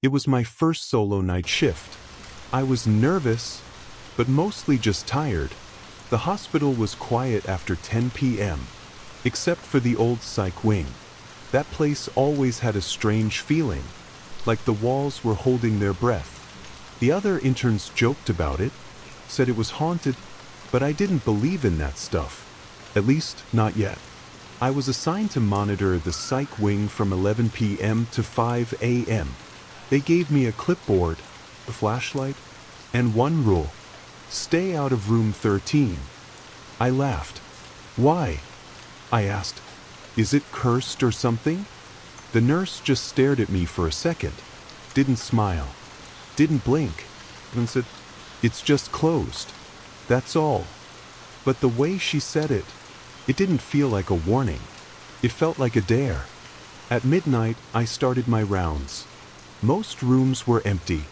It was my first solo night shift. I was nervous, but mostly just tired. The hospital was quiet after 10 p.m., except for the old psych wing. That place always had a strange feeling, like the walls were holding their breath. The other interns joked about it, said it was haunted, but I didn't believe in that stuff. At least, not yet. I was assigned to monitor the psych wing from 11 p.m. to 5 a.m. They gave me a clipboard, a flashlight, and one rule: stay out of room 13. I laughed. Why? I asked. Is it cursed or something? The nurse just stared at me for a second, didn't smile, didn't blink, and said, "It's just closed. That's all." But the way she said it didn't feel like a warning. It felt like a dare. At midnight, I started my rounds. Most rooms were empty.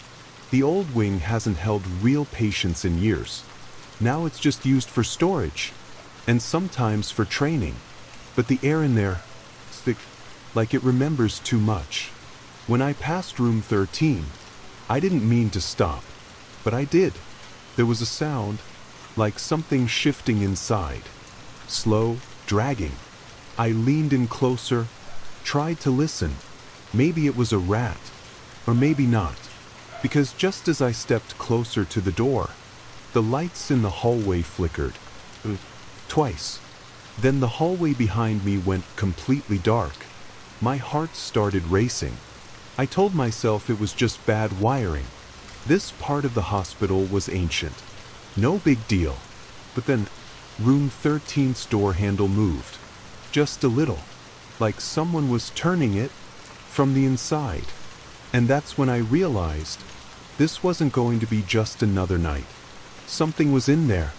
The old wing hasn't held real patients in years. Now it's just used for storage, and sometimes for training. But the air in there is thick, like it remembers too much. When I passed room 13, I didn't mean to stop, but I did. There was a sound, like something shifting inside. Slow, dragging. I leaned in closer, tried to listen. Maybe it was a rat, or maybe not, because just as I stepped closer to the door, the lights in the hallway flickered. Twice. Then the hallway behind me went completely dark. My heart started racing. I told myself it was just bad wiring. This part of the hospital was ancient. No big deal. But then, room 13's door handle moved. Just a little. Like someone was turning it from the inside. And that's when I realized this wasn't going to be just another night. Something was in there,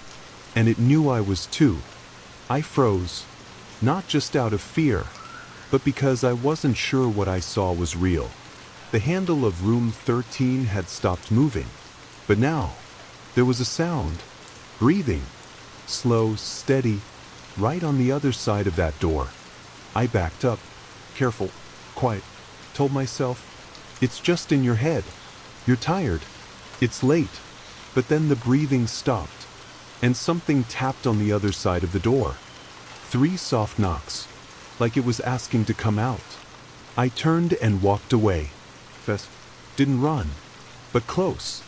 and it knew I was too. I froze, not just out of fear, but because I wasn't sure what I saw was real. The handle of room 13 had stopped moving, but now there was a sound, breathing, slow, steady, right on the other side of that door. I backed up. Careful, quiet, told myself. It's just in your head. You're tired. It's late. But then the breathing stopped, and something tapped on the other side of the door. 3 soft knocks, like it was asking to come out. I turned and walked away. Didn't run, but close.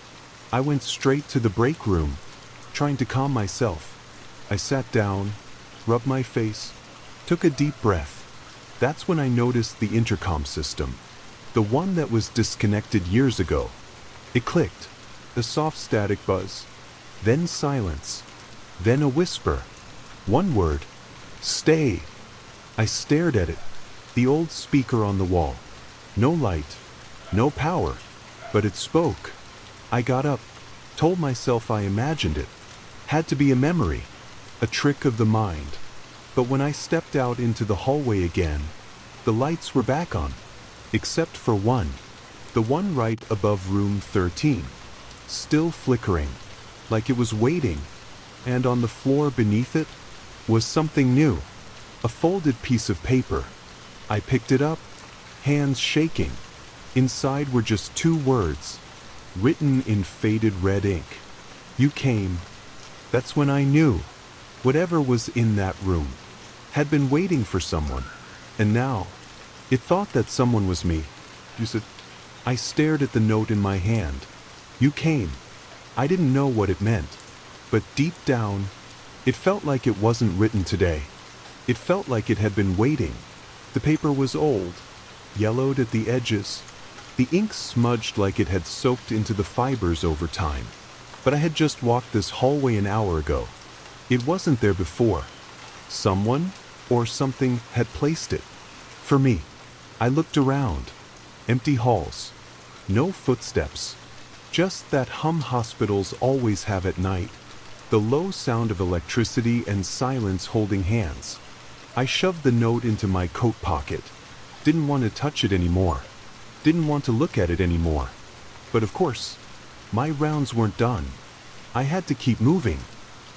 I went straight to the break room, trying to calm myself. I sat down, rubbed my face, took a deep breath. That's when I noticed the intercom system, the one that was disconnected years ago. It clicked, a soft static buzz, then silence, then a whisper. One word: stay. I stared at it, the old speaker on the wall. No light, no power, but it spoke. I got up, told myself I imagined it. Had to be a memory, a trick of the mind. But when I stepped out into the hallway again, the lights were back on, except for one, the one right above room 13, still flickering, like it was waiting, and on the floor beneath it was something new, a folded piece of paper. I picked it up, hands shaking. Inside were just 2 words, written in faded red ink. You came. That's when I knew. Whatever was in that room had been waiting for someone, and now it thought that someone was me. You said. I stared at the note in my hand. You came. I didn't know what it meant, but deep down, it felt like it wasn't written today. It felt like it had been waiting. The paper was old, yellowed at the edges. The ink smudged like it had soaked into the fibers over time. But I had just walked this hallway an hour ago. It wasn't there before. Someone or something had placed it. For me. I looked around. Empty halls. No footsteps. Just that hum hospitals always have at night. The low sound of electricity and silence holding hands. I shoved the note into my coat pocket. Didn't want to touch it anymore. Didn't want to look at it anymore. But of course, my rounds weren't done. I had to keep moving.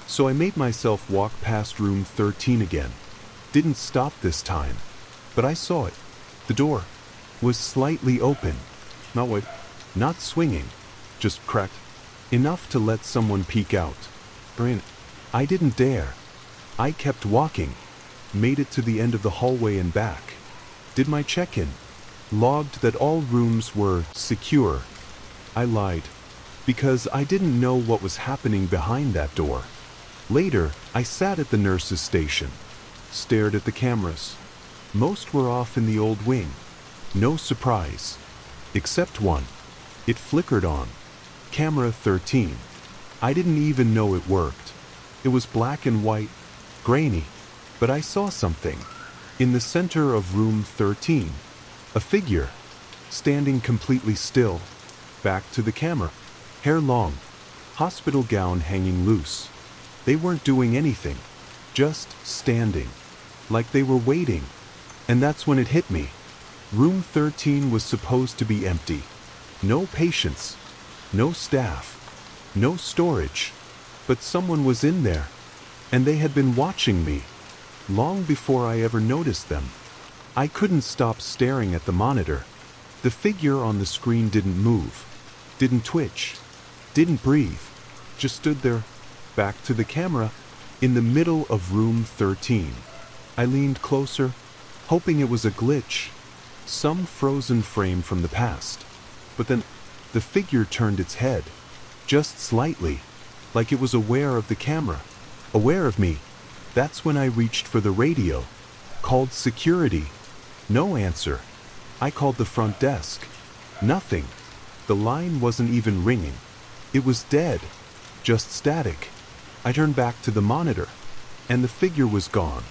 So I made myself walk past room 13 again. Didn't stop this time. But I saw it. The door was slightly open. Not wait. Not swinging. Just cracked. Enough to let someone peek out. Brain. I didn't dare. I kept walking. Made it to the end of the hallway and back. Did my check-in. Logged that all rooms were secure. I lied. Because I didn't know what was happening behind that door. Later, I sat at the nurse's station. Stared at the cameras. Most were off in the old wing. No surprise. Except one. It flickered on. Camera 13. I didn't even know it worked. It was black and white, grainy. But I saw something. In the center of room 13. A figure. Standing completely still. Back to the camera. Hair long. Hospital gown hanging loose. They weren't doing anything. Just standing. Like they were waiting. And that's when it hit me. Room 13 was supposed to be empty. No patients. No staff. No storage. But someone was in there. And they had been watching me. Long before I ever noticed them. I couldn't stop staring at the monitor. The figure on the screen didn't move. Didn't twitch. Didn't breathe. Just stood there. Back to the camera. In the middle of room 13. I leaned closer, hoping it was a glitch. Some frozen frame from the past. But then, the figure turned its head. Just slightly. Like it was aware of the camera. Aware of me. That's when I reached for the radio. Called security. No answer. I called the front desk. Nothing. The line wasn't even ringing. It was dead. Just static. I turned back to the monitor. And the figure was gone.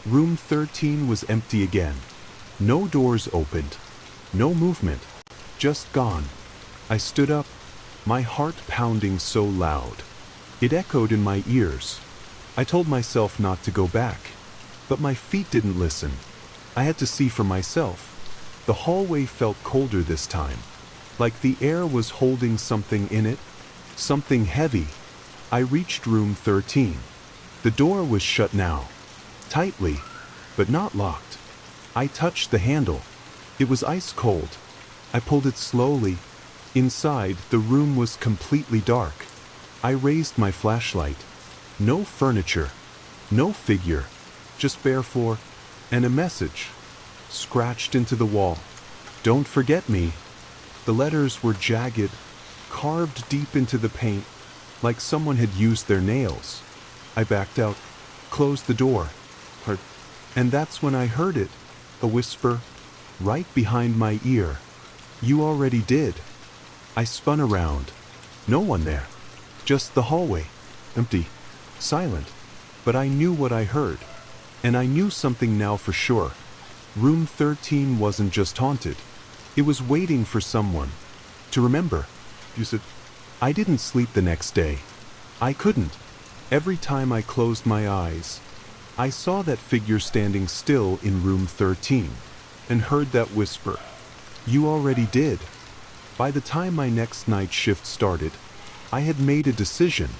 Room 13 was empty again. No doors opened. No movement. Just gone. I stood up. My heart pounding so loud. It echoed in my ears. I told myself not to go back. But my feet didn't listen. I had to see for myself. The hallway felt colder this time. Like the air was holding something in it. Something heavy. I reached room 13. The door was shut now. Tightly, but not locked. I touched the handle. It was ice cold. I pulled it slowly. Inside, the room was completely dark. I raised my flashlight. No furniture. No figure. Just bare floor. And a message. Scratched into the wall. Don't forget me. The letters were jagged, carved deep into the paint, like someone had used their nails. I backed out, closed the door. And that's when I heard it. A whisper. Right behind my ear. You already did. I spun around. No one there. Just the hallway. Empty. Silent. But I knew what I heard. And I knew something now for sure. Room 13 wasn't just haunted. It was waiting for someone. To remember. You said. I didn't sleep the next day. I couldn't. Every time I closed my eyes, I saw that figure standing still in room 13. And heard that whisper. You already did. By the time my next night shift started, I had made a decision.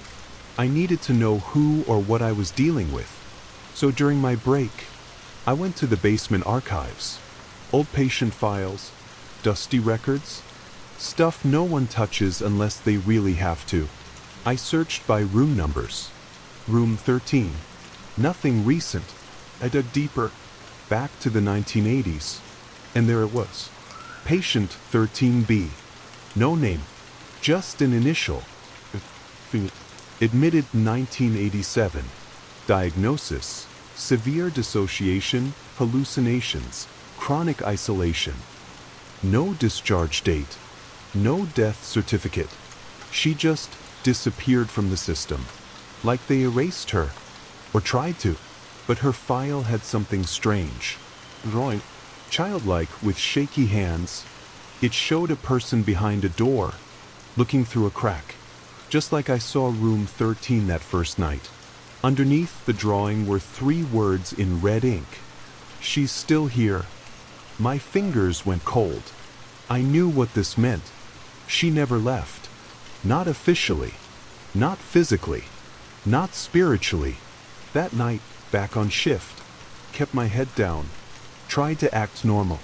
I needed to know who or what I was dealing with. So during my break, I went to the basement archives. Old patient files, dusty records, stuff no one touches unless they really have to. I searched by room numbers. Room 13. Nothing recent. I dug deeper, back to the 1980s. And there it was. Patient 13B. No name. Just an initial. Admitted 1987. Diagnosis. Severe dissociation, hallucinations, chronic isolation. No discharge date. No death certificate. She just disappeared from the system. Like they erased her. Or tried to. But her file had something strange. Drawing. Childlike with shaky hands. It showed a person behind a door. Looking through a crack. Just like I saw room 13 that first night. Underneath the drawing were 3 words in red ink. She's still here. My fingers went cold. I knew what this meant. She never left. Not officially. Not physically. Not spiritually. That night, back on shift, kept my head down. Tried to act normal.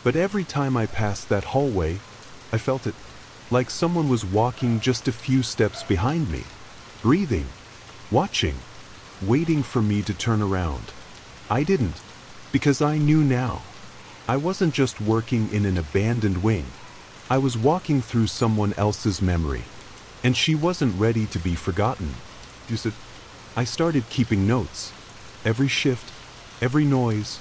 But every time I passed that hallway, I felt it, like someone was walking just a few steps behind me, breathing, watching, waiting for me to turn around. I didn't, because I knew now. I wasn't just working in an abandoned wing. I was walking through someone else's memory, and she wasn't ready to be forgotten. I started keeping notes. Every shift, every noise,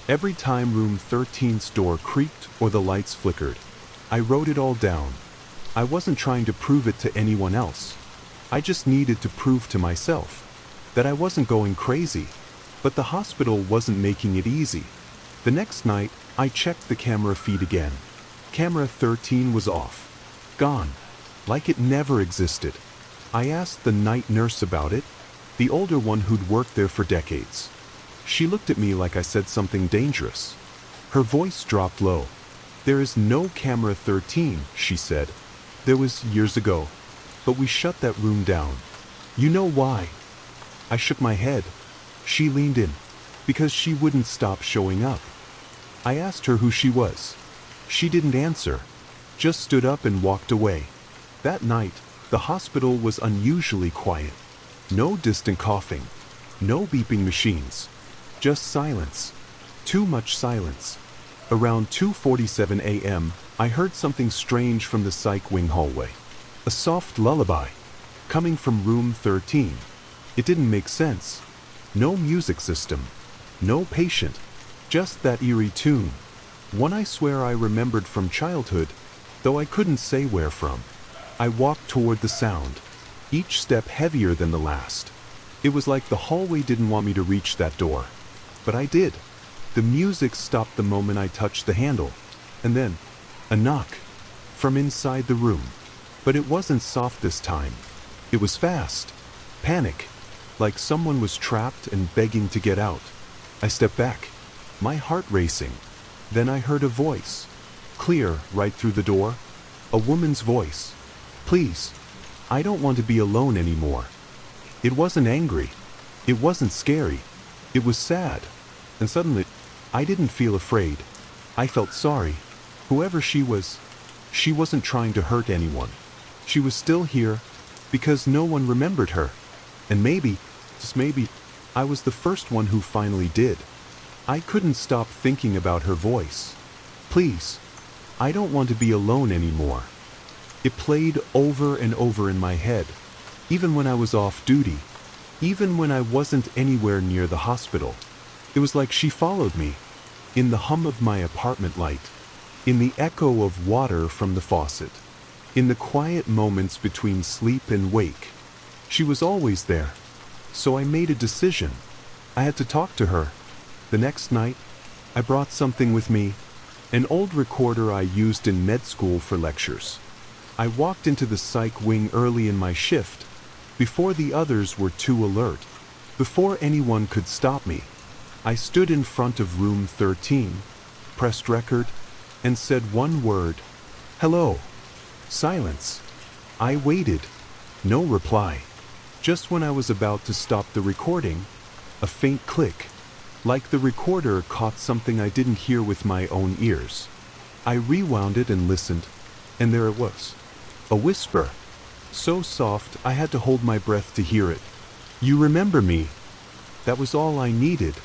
every time room 13's door creaked or the lights flickered. I wrote it all down. I wasn't trying to prove it to anyone else. I just needed to prove to myself that I wasn't going crazy. But the hospital wasn't making it easy. The next night, I checked the camera feed again. Camera 13 was off. Gone. Like it never existed. I asked the night nurse about it, the older one who'd worked there for decades. She looked at me like I said something dangerous. Her voice dropped low. "There is no camera 13, she said. There was years ago, but we shut that room down. You know why?" I shook my head. She leaned in, because she wouldn't stop showing up. I asked her who she was. She didn't answer, just stood up and walked away. That night, the hospital was unusually quiet. No distant coughing, no beeping machines, just silence. Too much silence. Around 2:47 a.m., I heard something strange from the psych wing hallway. A soft lullaby, coming from room 13. It didn't make sense. No music system, no patient, just that eerie tune. One I swear I remembered from childhood, though I couldn't say where from. I walked toward the sound, each step heavier than the last. It was like the hallway didn't want me to reach that door. But I did. The music stopped the moment I touched the handle. And then, a knock, from inside the room. But it wasn't soft this time. It was fast. Panic. Like someone was trapped and begging to get out. I stepped back, my heart racing. Then I heard a voice, clear right through the door. A woman's voice. "Please, I don't want to be alone anymore." It wasn't angry. It wasn't scary. It was sad. And suddenly, I didn't feel afraid. I felt sorry. Whoever she wasn't trying to hurt anyone. She was still here, because no one remembered her. And maybe, just maybe, I was the first one who finally did. I couldn't stop thinking about her voice. "Please, I don't want to be alone anymore." It played over and over in my head, even when I was off duty, even when I wasn't anywhere near the hospital. It was like she followed me, in the hum of my apartment light, in the echo of water from the faucet, in the quiet moments between sleep and wake. She was always there. So I made a decision. I had to talk to her. The next night, I brought something with me, an old recorder I used in med school for lectures. I walked into the psych wing early in my shift, before the others were too alert, before anyone could stop me. I stood in front of room 13, pressed record, and said one word, "Hello." Silence. I waited. No reply. Just when I was about to stop the recording, a faint click, like the recorder caught something I didn't hear with my own ears. I rewound it and listened, and there it was. A whisper, so soft I had to hold my breath to hear it. "You remember me." That was all I needed.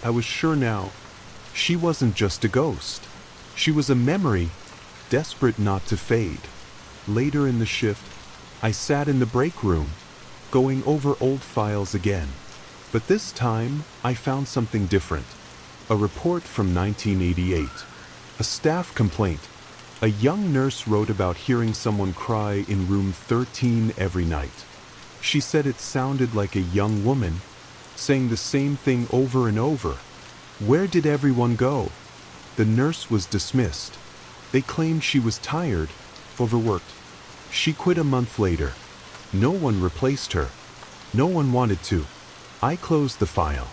I was sure now. She wasn't just a ghost. She was a memory, desperate not to fade. Later in the shift, I sat in the break room, going over old files again. But this time, I found something different. A report from 1988. A staff complaint. A young nurse wrote about hearing someone cry in room 13 every night. She said it sounded like a young woman, saying the same thing over and over. Where did everyone go? The nurse was dismissed. They claimed she was tired, overworked. She quit a month later. No one replaced her. No one wanted to. I closed the file,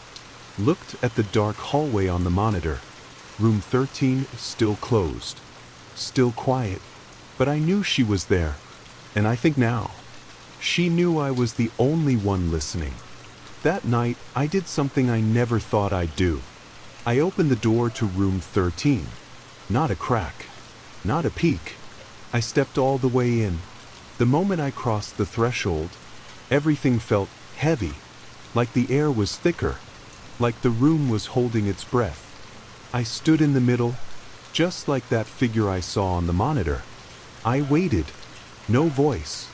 looked at the dark hallway on the monitor. Room 13 still closed, still quiet, but I knew she was there, and I think now, she knew I was the only one listening. That night, I did something I never thought I'd do. I opened the door to room 13. Not a crack, not a peek, I stepped all the way in. The moment I crossed the threshold, everything felt heavy, like the air was thicker, like the room was holding its breath. I stood in the middle, just like that figure I saw on the monitor. I waited. No voice,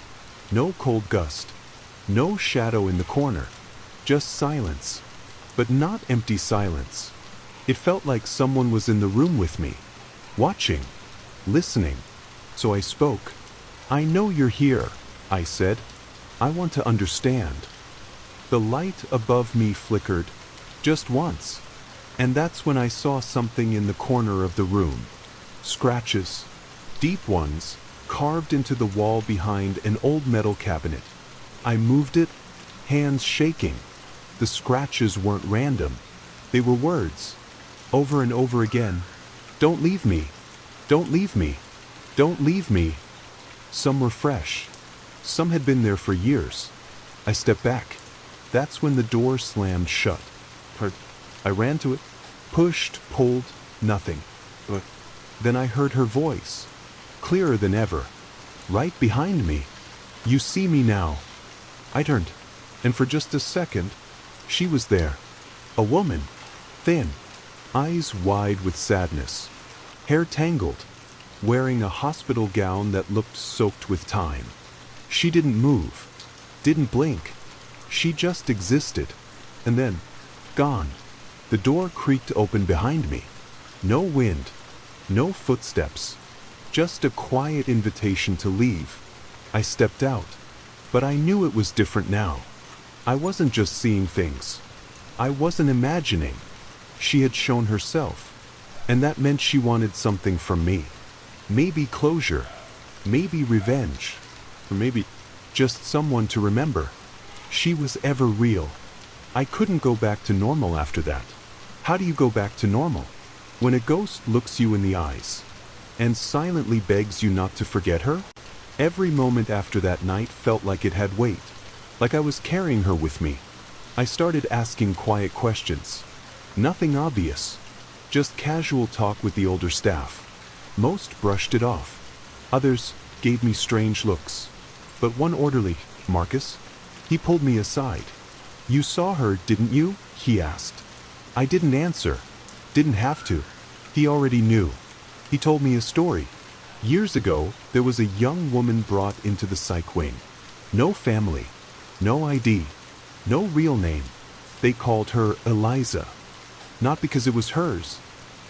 no cold gust, no shadow in the corner, just silence. But not empty silence. It felt like someone was in the room with me, watching, listening. So I spoke. "I know you're here," I said. "I want to understand." The light above me flickered, just once, and that's when I saw something in the corner of the room. Scratches, deep ones, carved into the wall behind an old metal cabinet. I moved it, hands shaking. The scratches weren't random. They were words, over and over again. "Don't leave me. Don't leave me. Don't leave me." Some were fresh. Some had been there for years. I stepped back. That's when the door slammed shut. I ran to it, pushed, pulled, nothing. But then I heard her voice, clearer than ever, right behind me. "You see me now." I turned, and for just a second, she was there. A woman, thin, eyes wide with sadness, hair tangled, wearing a hospital gown that looked soaked with time. She didn't move, didn't blink. She just existed, and then, gone. The door creaked open behind me. No wind, no footsteps, just a quiet invitation to leave. I stepped out, but I knew it was different now. I wasn't just seeing things. I wasn't imagining. She had shown herself, and that meant she wanted something from me. Maybe closure, maybe revenge, or maybe just someone to remember. She was ever real. I couldn't go back to normal after that. How do you go back to normal? When a ghost looks you in the eyes and silently begs you not to forget her? Every moment after that night felt like it had weight, like I was carrying her with me. I started asking quiet questions. Nothing obvious, just casual talk with the older staff. Most brushed it off. Others gave me strange looks. But one orderly, Marcus, he pulled me aside. "You saw her, didn't you?" he asked. I didn't answer. Didn't have to. He already knew. He told me a story. Years ago, there was a young woman brought into the psych wing. No family, no ID, no real name. They called her Eliza. Not because it was hers,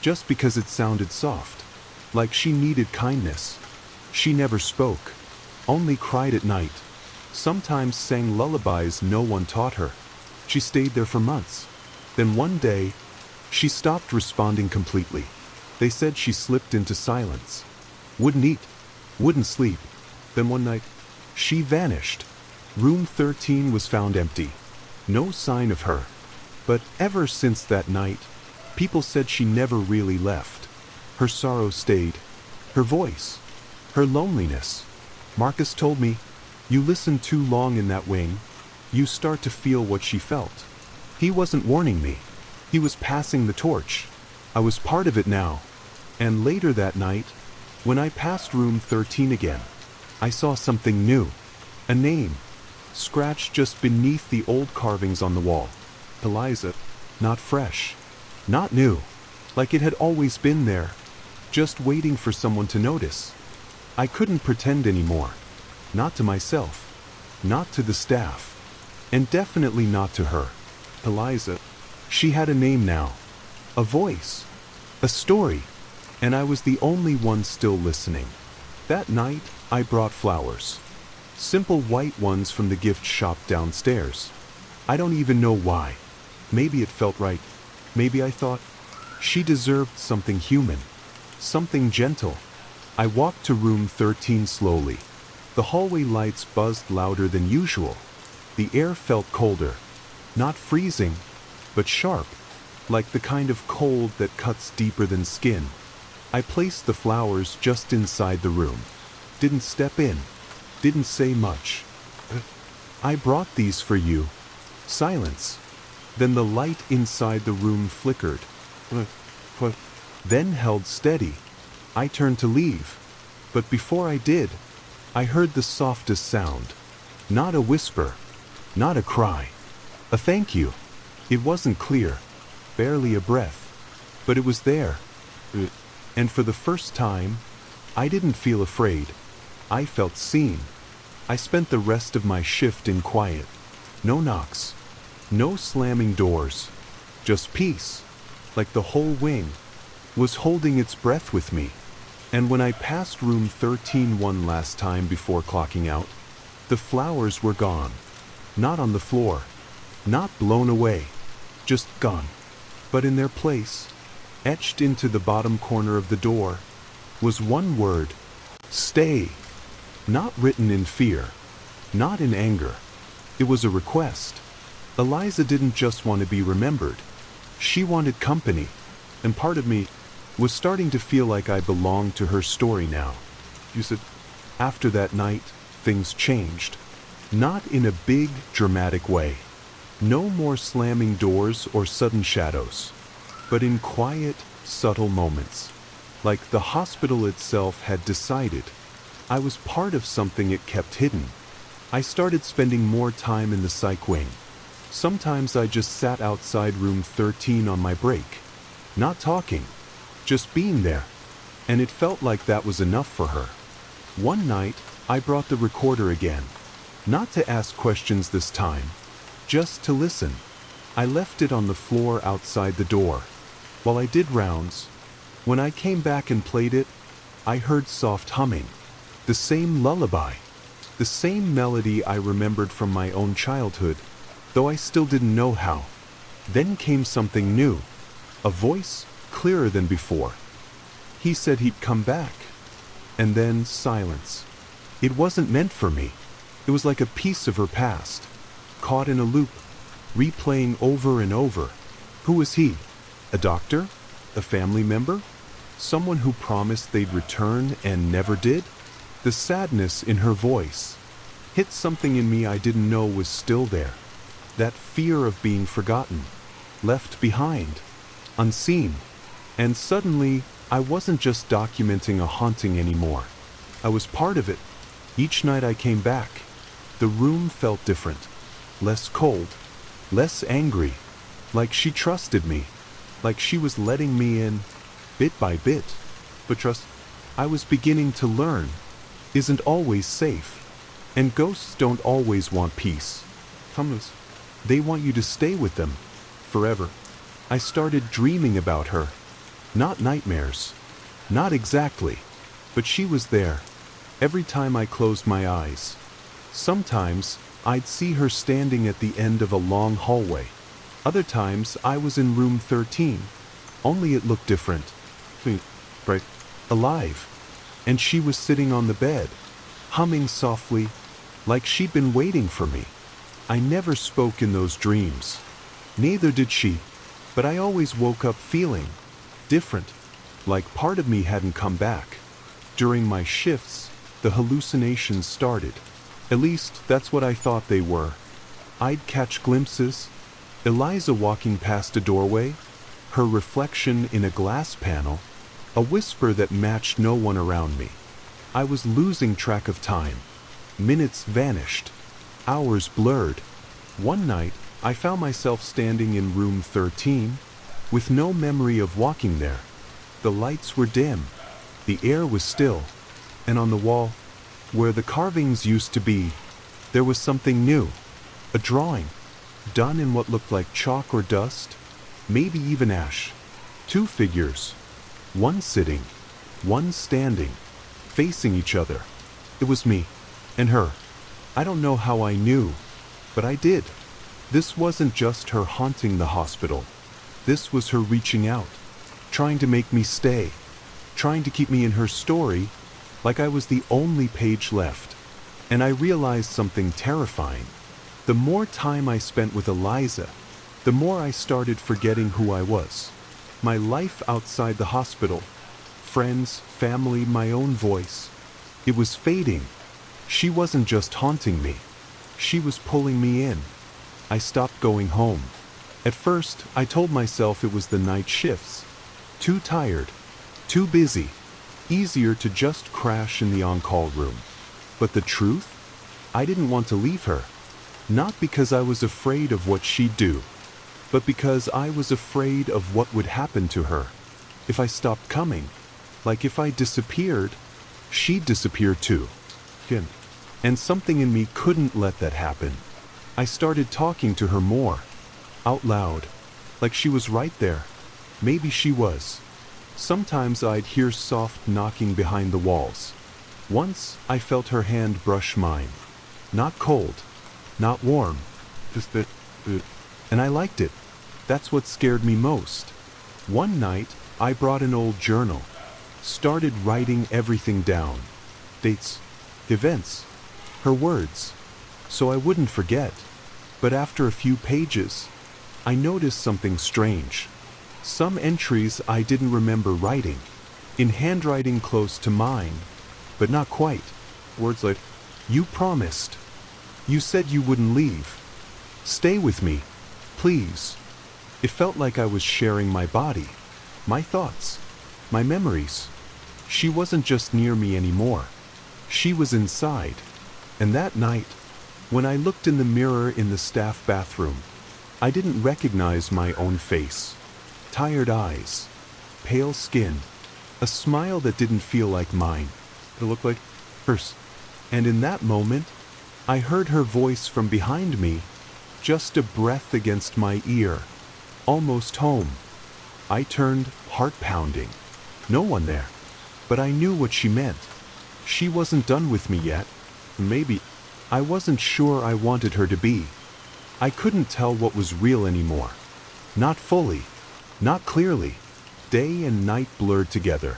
just because it sounded soft, like she needed kindness. She never spoke, only cried at night. Sometimes sang lullabies no one taught her. She stayed there for months. Then one day, she stopped responding completely. They said she slipped into silence. Wouldn't eat, wouldn't sleep. Then one night, she vanished. Room 13 was found empty. No sign of her. But ever since that night, people said she never really left. Her sorrow stayed. Her voice. Her loneliness. Marcus told me, "You listen too long in that wing, you start to feel what she felt." He wasn't warning me. He was passing the torch. I was part of it now. And later that night, when I passed room 13 again, I saw something new. A name, scratched just beneath the old carvings on the wall. Eliza. Not fresh. Not new. Like it had always been there, just waiting for someone to notice. I couldn't pretend anymore. Not to myself. Not to the staff. And definitely not to her. Eliza. She had a name now. A voice. A story. And I was the only one still listening. That night, I brought flowers. Simple white ones from the gift shop downstairs. I don't even know why. Maybe it felt right. Maybe I thought she deserved something human. Something gentle. I walked to room 13 slowly. The hallway lights buzzed louder than usual. The air felt colder. Not freezing, but sharp. Like the kind of cold that cuts deeper than skin. I placed the flowers just inside the room. Didn't step in. Didn't say much. "I brought these for you." Silence. Then the light inside the room flickered. Then held steady. I turned to leave. But before I did, I heard the softest sound. Not a whisper, not a cry. A thank you. It wasn't clear, barely a breath, but it was there. And for the first time, I didn't feel afraid. I felt seen. I spent the rest of my shift in quiet. No knocks, no slamming doors, just peace, like the whole wing was holding its breath with me. And when I passed room 13 one last time before clocking out, the flowers were gone. Not on the floor, not blown away, just gone. But in their place, etched into the bottom corner of the door, was one word: stay. Not written in fear, not in anger. It was a request. Eliza didn't just want to be remembered. She wanted company, and part of me was starting to feel like I belonged to her story now. You said, after that night, things changed. Not in a big, dramatic way. No more slamming doors or sudden shadows, but in quiet, subtle moments. Like the hospital itself had decided I was part of something it kept hidden. I started spending more time in the psych wing. Sometimes I just sat outside room 13 on my break, not talking, just being there, and it felt like that was enough for her. One night, I brought the recorder again, not to ask questions this time, just to listen. I left it on the floor outside the door. While I did rounds, when I came back and played it, I heard soft humming, the same lullaby, the same melody I remembered from my own childhood, though I still didn't know how. Then came something new, a voice clearer than before. He said he'd come back. And then silence. It wasn't meant for me. It was like a piece of her past, caught in a loop, replaying over and over. Who was he? A doctor? A family member? Someone who promised they'd return and never did? The sadness in her voice hit something in me I didn't know was still there. That fear of being forgotten, left behind, unseen. And suddenly, I wasn't just documenting a haunting anymore. I was part of it. Each night I came back, the room felt different. Less cold, less angry. Like she trusted me. Like she was letting me in, bit by bit. But trust, I was beginning to learn, isn't always safe. And ghosts don't always want peace. They want you to stay with them, forever. I started dreaming about her. Not nightmares. Not exactly. But she was there, every time I closed my eyes. Sometimes, I'd see her standing at the end of a long hallway. Other times, I was in room 13. Only it looked different. Right. Alive. And she was sitting on the bed, humming softly, like she'd been waiting for me. I never spoke in those dreams. Neither did she. But I always woke up feeling different, like part of me hadn't come back. During my shifts, the hallucinations started. At least, that's what I thought they were. I'd catch glimpses. Eliza walking past a doorway, her reflection in a glass panel, a whisper that matched no one around me. I was losing track of time. Minutes vanished. Hours blurred. One night, I found myself standing in room 13, with no memory of walking there. The lights were dim. The air was still. And on the wall, where the carvings used to be, there was something new. A drawing, done in what looked like chalk or dust, maybe even ash. Two figures, one sitting, one standing, facing each other. It was me and her. I don't know how I knew, but I did. This wasn't just her haunting the hospital. This was her reaching out, trying to make me stay, trying to keep me in her story, like I was the only page left. And I realized something terrifying. The more time I spent with Eliza, the more I started forgetting who I was. My life outside the hospital, friends, family, my own voice. It was fading. She wasn't just haunting me. She was pulling me in. I stopped going home. At first, I told myself it was the night shifts. Too tired. Too busy. Easier to just crash in the on-call room. But the truth? I didn't want to leave her. Not because I was afraid of what she'd do, but because I was afraid of what would happen to her. If I stopped coming, like if I disappeared, she'd disappear too. And something in me couldn't let that happen. I started talking to her more, out loud, like she was right there. Maybe she was. Sometimes I'd hear soft knocking behind the walls. Once I felt her hand brush mine. Not cold, not warm, just that, and I liked it. That's what scared me most. One night, I brought an old journal, started writing everything down. Dates, events, her words, so I wouldn't forget. But after a few pages, I noticed something strange. Some entries I didn't remember writing, in handwriting close to mine, but not quite. Words like, "You promised. You said you wouldn't leave. Stay with me, please." It felt like I was sharing my body, my thoughts, my memories. She wasn't just near me anymore. She was inside. And that night, when I looked in the mirror in the staff bathroom, I didn't recognize my own face. Tired eyes, pale skin, a smile that didn't feel like mine. It looked like hers. And in that moment, I heard her voice from behind me, just a breath against my ear. Almost home. I turned, heart pounding. No one there. But I knew what she meant. She wasn't done with me yet. Maybe. I wasn't sure I wanted her to be. I couldn't tell what was real anymore. Not fully. Not clearly. Day and night blurred together.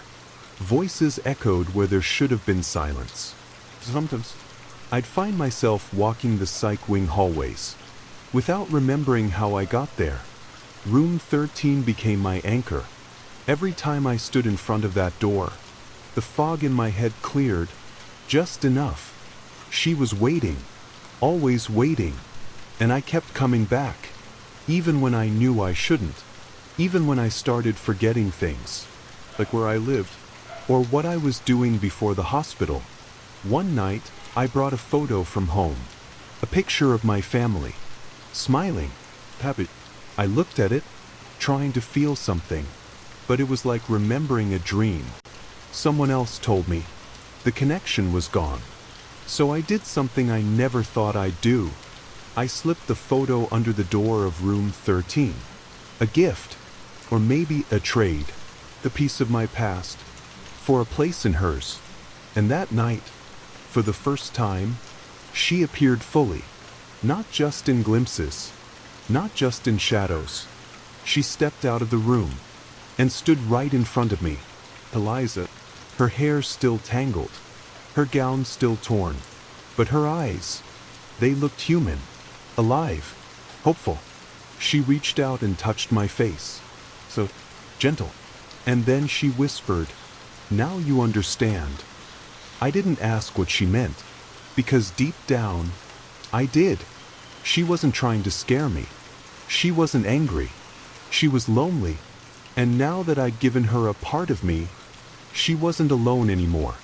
Voices echoed where there should have been silence. Sometimes, I'd find myself walking the psych wing hallways, without remembering how I got there. Room 13 became my anchor. Every time I stood in front of that door, the fog in my head cleared, just enough. She was waiting, always waiting, and I kept coming back, even when I knew I shouldn't, even when I started forgetting things, like where I lived, or what I was doing before the hospital. One night, I brought a photo from home, a picture of my family, smiling, happy. I looked at it, trying to feel something, but it was like remembering a dream. Someone else told me. The connection was gone. So I did something I never thought I'd do. I slipped the photo under the door of room 13. A gift, or maybe a trade, the piece of my past, for a place in hers. And that night, for the first time, she appeared fully, not just in glimpses, not just in shadows. She stepped out of the room and stood right in front of me. Eliza, her hair still tangled, her gown still torn, but her eyes, they looked human, alive, hopeful. She reached out and touched my face, so gentle, and then she whispered, "Now you understand." I didn't ask what she meant, because deep down, I did. She wasn't trying to scare me. She wasn't angry. She was lonely, and now that I'd given her a part of me, she wasn't alone anymore.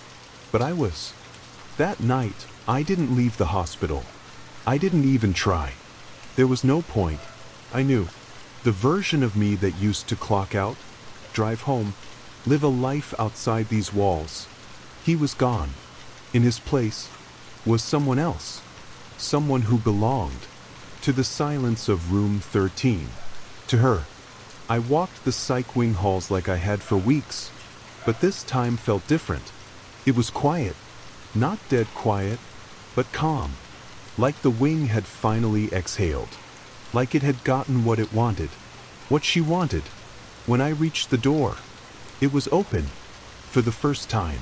But I was. That night, I didn't leave the hospital. I didn't even try. There was no point. I knew. The version of me that used to clock out, drive home, live a life outside these walls, he was gone. In his place was someone else. Someone who belonged to the silence of room 13. To her. I walked the psych wing halls like I had for weeks, but this time felt different. It was quiet. Not dead quiet, but calm. Like the wing had finally exhaled. Like it had gotten what it wanted. What she wanted. When I reached the door, it was open. For the first time.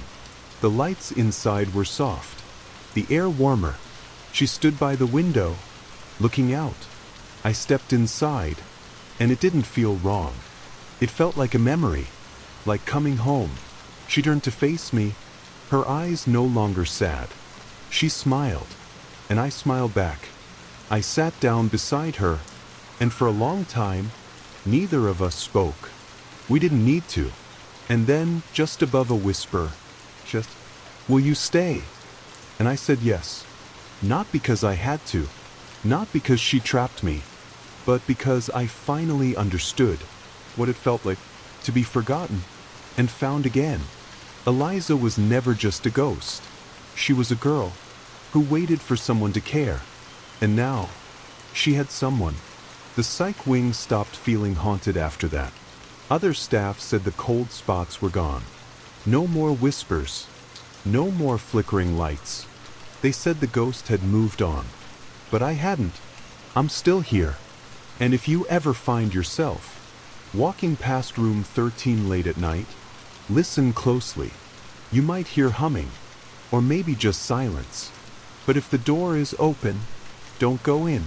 The lights inside were soft. The air warmer. She stood by the window, looking out. I stepped inside, and it didn't feel wrong. It felt like a memory, like coming home. She turned to face me, her eyes no longer sad. She smiled, and I smiled back. I sat down beside her, and for a long time, neither of us spoke. We didn't need to. And then, just above a whisper, just, "Will you stay?" And I said yes. Not because I had to, not because she trapped me, but because I finally understood what it felt like to be forgotten and found again. Eliza was never just a ghost. She was a girl who waited for someone to care. And now, she had someone. The psych wing stopped feeling haunted after that. Other staff said the cold spots were gone. No more whispers. No more flickering lights. They said the ghost had moved on. But I hadn't. I'm still here. And if you ever find yourself walking past room 13 late at night, listen closely. You might hear humming, or maybe just silence. But if the door is open, don't go in,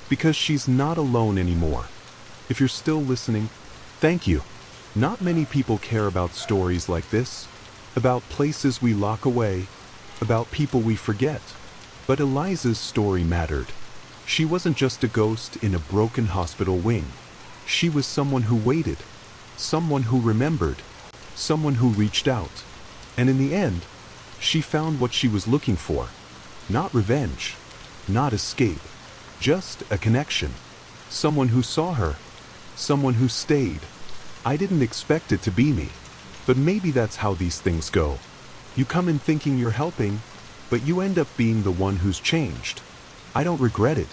because she's not alone anymore. If you're still listening, thank you. Not many people care about stories like this, about places we lock away, about people we forget. But Eliza's story mattered. She wasn't just a ghost in a broken hospital wing. She was someone who waited, someone who remembered, someone who reached out. And in the end, she found what she was looking for. Not revenge, not escape, just a connection. Someone who saw her, someone who stayed. I didn't expect it to be me, but maybe that's how these things go. You come in thinking you're helping, but you end up being the one who's changed. I don't regret it.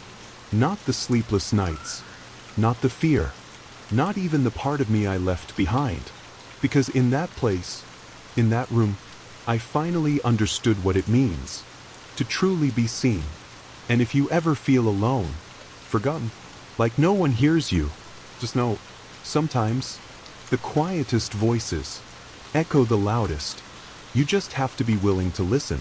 Not the sleepless nights, not the fear, not even the part of me I left behind. Because in that place, in that room, I finally understood what it means to truly be seen. And if you ever feel alone, forgotten, like no one hears you, just know, sometimes the quietest voices echo the loudest. You just have to be willing to listen.